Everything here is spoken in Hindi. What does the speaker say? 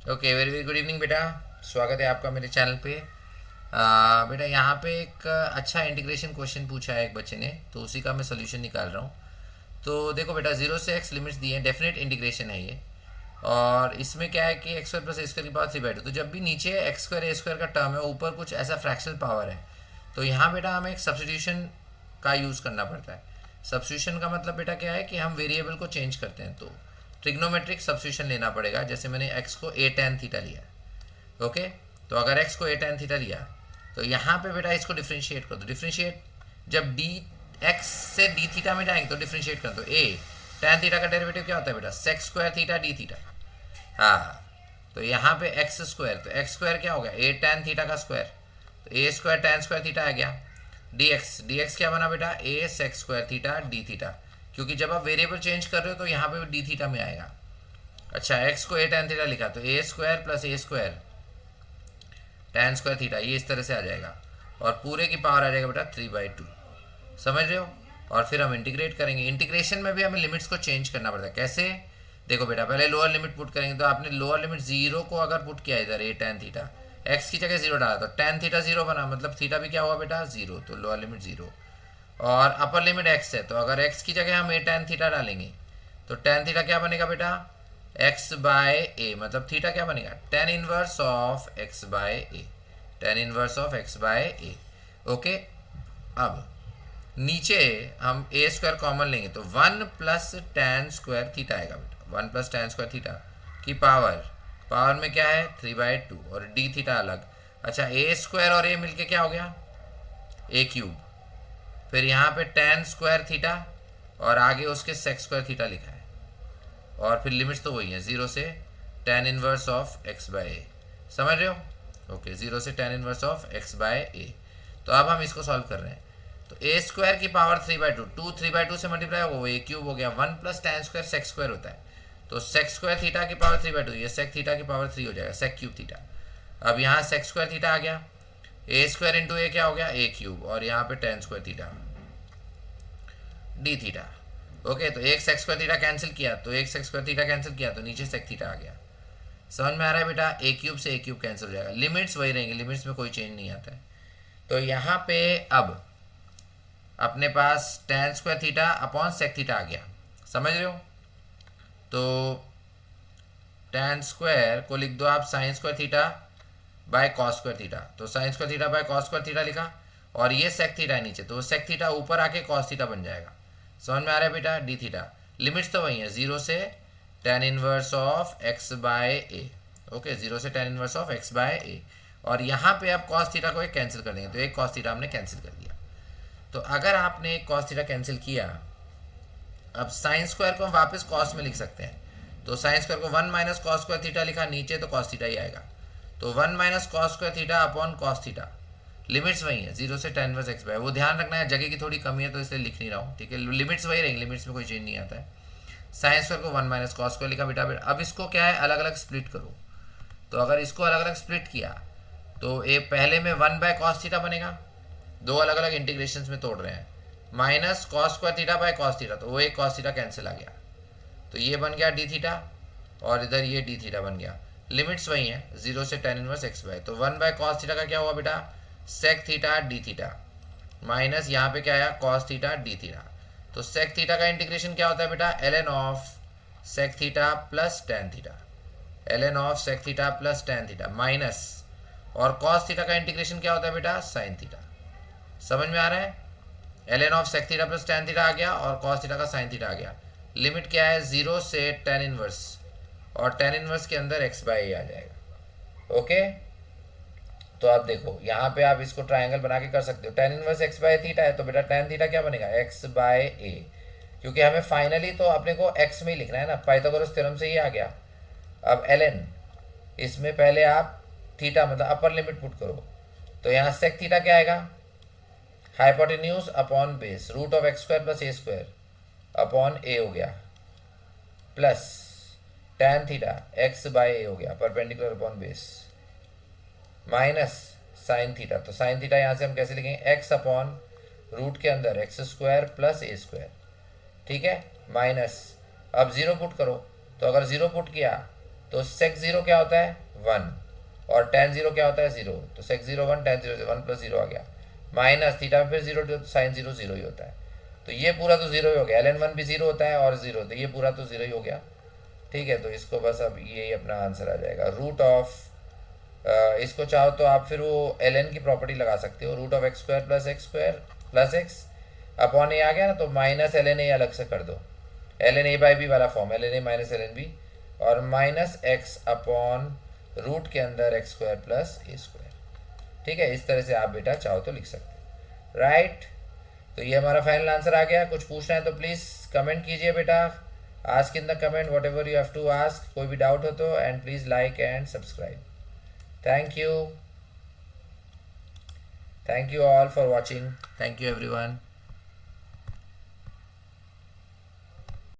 Okay, very very good evening बेटा। स्वागत है आपका मेरे चैनल पे। बेटा यहाँ पे एक अच्छा इंटीग्रेशन क्वेश्चन पूछा है एक बच्चे ने, तो उसी का मैं सोल्यूशन निकाल रहा हूँ। तो देखो बेटा, जीरो से एक्स लिमिट्स दिए हैं, डेफिनेट इंटीग्रेशन है ये। और इसमें क्या है कि x square plus a square की पावर 3/2, तो जब भी नीचे एक्स स्क्वायर ए स्क्वायर का टर्म है, ऊपर कुछ ऐसा फ्रैक्शनल पावर है, तो यहाँ बेटा हमें एक सब्सटीट्यूशन का यूज़ करना पड़ता है। सब्सटीट्यूशन का मतलब बेटा क्या है कि हम वेरिएबल को चेंज करते हैं, तो ट्रिग्नोमेट्रिक सब्सटीट्यूशन लेना पड़ेगा। जैसे मैंने एक्स को ए टेन थीटा लिया, ओके। तो अगर एक्स को ए टेन थीटा लिया, तो यहाँ पे बेटा इसको डिफ्रेंशिएट कर दो। डिफ्रेंशिएट जब डी एक्स से डी थीटा में जाएंगे तो डिफ्रेंशिएट कर दो। ए टेन थीटा का डेरिवेटिव क्या होता है बेटा? Sec square theta D theta. हाँ, तो यहाँ पे एक्स स्क्वायर, तो एक्स स्क्वायर क्या हो गया? ए टेन थीटा का स्क्वायर, तो A square tan square theta आ गया। डी एक्स क्या बना बेटा? A sec square theta D theta, क्योंकि जब आप वेरिएबल चेंज कर रहे हो तो यहाँ पे डी थीटा में आएगा। अच्छा, एक्स को ए टेन थीटा लिखा, तो A square plus a square tan square theta, ये इस तरह से आ जाएगा। और पूरे की पावर आ जाएगा बेटा 3/2। समझ रहे हो? और फिर हम इंटीग्रेट करेंगे। इंटीग्रेशन में भी हमें लिमिट्स को चेंज करना पड़ता है। कैसे? देखो बेटा, पहले लोअर लिमिट पुट करेंगे, तो आपने लोअर लिमिट जीरो को अगर पुट किया इधर ए टेन थीटा, एक्स की जगह जीरो डाला, तो टेन थीटा जीरो बना, मतलब थीटा भी क्या हुआ बेटा? जीरो, तो लोअर लिमिट जीरो। और अपर लिमिट एक्स है, तो अगर एक्स की जगह हम ए टेन थीटा डालेंगे, तो टेन थीटा क्या बनेगा बेटा? एक्स बाय ए, मतलब थीटा क्या बनेगा? Tan inverse of x by A, tan inverse of x by A. Okay, अब नीचे हम ए स्क्वायर कॉमन लेंगे, तो one plus tan square theta आएगा बेटा। One plus tan square theta की पावर, पावर में क्या है? 3/2, और डी थीटा अलग। अच्छा, ए स्क्वायर और ए मिलके क्या हो गया? ए क्यूब। फिर यहाँ पे टेन स्क्वायर थीटा, और आगे उसके सेक स्क्वायर थीटा लिखा है। और फिर लिमिट्स तो वही है, जीरो से tan inverse of x by A. समझ रहे हो? ओके, जीरो से tan inverse of x by A. तो अब हम इसको सॉल्व कर रहे हैं। तो ए स्क्वायर की पावर 3/2, टू 3/2 से मल्टीप्लाई होगा, वो ए क्यूब हो गया। One plus tan square sec square होता है, तो सेक स्क्वायर थीटा की पावर 3/2, ये सेक थीटा की पावर 3 हो जाएगा, सेक क्यूब थीटा। अब यहाँ सेक स्क्वायर थीटा आ गया, ए स्क्वायर इंटू ए क्या हो गया? ए क्यूब, और यहाँ पे ten square theta D theta. Okay, तो एक सेक स्क्वायर थीटा कैंसिल किया, तो एक सेक स्क्वायर थीटा कैंसिल किया, तो नीचे सेक थीटा आ गया। समझ में आ रहा है बेटा? ए क्यूब से ए क्यूब कैंसिल हो जाएगा, लिमिट्स वही रहेंगी, लिमिट्स में कोई चेंज नहीं आता है। तो यहाँ पे अब अपने पास tan square theta upon sec theta आ गया। समझ रहे हो? तो टेन स्क्वायर को लिख दो आप sine square theta by cos square theta, तो sine square theta by cos square theta लिखा, और ये सेक थीटा है नीचे, तो सेक थीटा ऊपर आके कॉस थीटा बन जाएगा। समझ में आ रहा है बेटा? D theta. लिमिट्स तो वही है, जीरो से tan inverse of x by A. Okay, zero से tan inverse of x by a, और यहाँ पे आप कॉस थीटा को एक कैंसिल कर देंगे, तो एक कॉस थीटा हमने कैंसिल कर दिया। तो अगर आपने एक कॉस थीटा कैंसिल किया, अब साइन स्क्वायर को हम वापस कॉस में लिख सकते हैं, तो साइन स्क्वायर को one minus cos square theta लिखा, नीचे तो कॉस थीटा ही आएगा, तो one minus cos square theta upon cos theta. Limits वही है, जीरो से टेन इनवर्स एक्स बाय। वो ध्यान रखना है, जगह की थोड़ी कमी है तो इसलिए लिख नहीं रहा हूँ, ठीक है? लिमिट्स वही रहेंगी, लिमिट्स में कोई चेंज नहीं आता है। साइन स्क्वायर को वन माइनस कॉस स्क्वायर लिखा बेटा। अब इसको क्या है? अलग अलग स्प्लिट करो। तो अगर इसको अलग अलग स्प्लिट किया, तो ए पहले में वन बाय कॉस थीटा बनेगा, दो अलग अलग इंटीग्रेशन में तोड़ रहे हैं, minus cos square theta by cos theta, तो वो एक कॉस थीटा कैंसिल आ गया, तो ये बन गया डी थीटा, और इधर ये डी थीटा बन गया। लिमिट्स वही है, जीरो से टेन इनवर्स एक्स बाय। तो वन बाय कॉस थीटा का क्या हुआ बेटा? Sec theta D theta, minus यहाँ पे क्या आया? Cos theta D theta. तो सेक थीटा का इंटीग्रेशन क्या होता है बेटा? L N of sec theta plus tan theta, L N of sec theta plus tan theta, minus, और कॉस थीटा का इंटीग्रेशन क्या होता है बेटा? Sine theta. समझ में आ रहा है? L N of sec theta plus tan theta आ गया, और कॉस थीटा का साइन थीटा आ गया। लिमिट क्या है? जीरो से टेन इनवर्स, और टेन इनवर्स के अंदर एक्स बाय ए आ जाएगा। ओके, तो आप देखो यहाँ पे आप इसको ट्रायंगल बना के कर सकते हो। Ten inverse X by theta है, तो बेटा टेन थीटा क्या बनेगा? एक्स बाय ए, क्योंकि हमें फाइनली तो अपने को एक्स में ही लिखना है ना, पाइथागोरस थ्योरम से ही आ गया। अब एल एन, इसमें पहले आप थीटा मतलब अपर लिमिट पुट करो, तो यहाँ सेक थीटा क्या आएगा? Hypotenuse upon base, root of x square plus a square upon a हो गया, plus tan theta x by a हो गया perpendicular upon base, minus sine theta, तो साइन थीटा यहाँ से हम कैसे लिखेंगे? एक्स अपॉन रूट के अंदर x square plus a square, ठीक है, माइनस। अब जीरो पुट करो, तो अगर जीरो पुट किया तो sec 0 क्या होता है 1 और tan 0 क्या होता है 0, तो sec 0 1 tan 0 1 प्लस 0 आ गया माइनस थीटा में फिर 0 तो sin 0 0 ही होता है, तो ये पूरा तो 0 ही हो गया, ln 1 भी 0 होता है और 0, तो ये पूरा तो 0 ही हो गया। ठीक है, तो इसको बस अब यही अपना आंसर आ जाएगा रूट ऑफ, इसको चाहो तो आप फिर वो ln की प्रॉपर्टी लगा सकते हो, root of x square plus x upon a आ गया ना, तो माइनस ln ए अलग से कर दो, ln ए बाई बी वाला फॉर्म ln ए माइनस ln बी और माइनस एक्स अपॉन रूट के अंदर x square plus a square. ठीक है, इस तरह से आप बेटा चाहो तो लिख सकते हो, राइट। तो ये हमारा फाइनल आंसर आ गया। कुछ पूछना है तो प्लीज़ कमेंट कीजिए बेटा, ask in the comment whatever you have to ask, कोई भी डाउट हो तो, and please like and subscribe. Thank you all for watching, thank you everyone.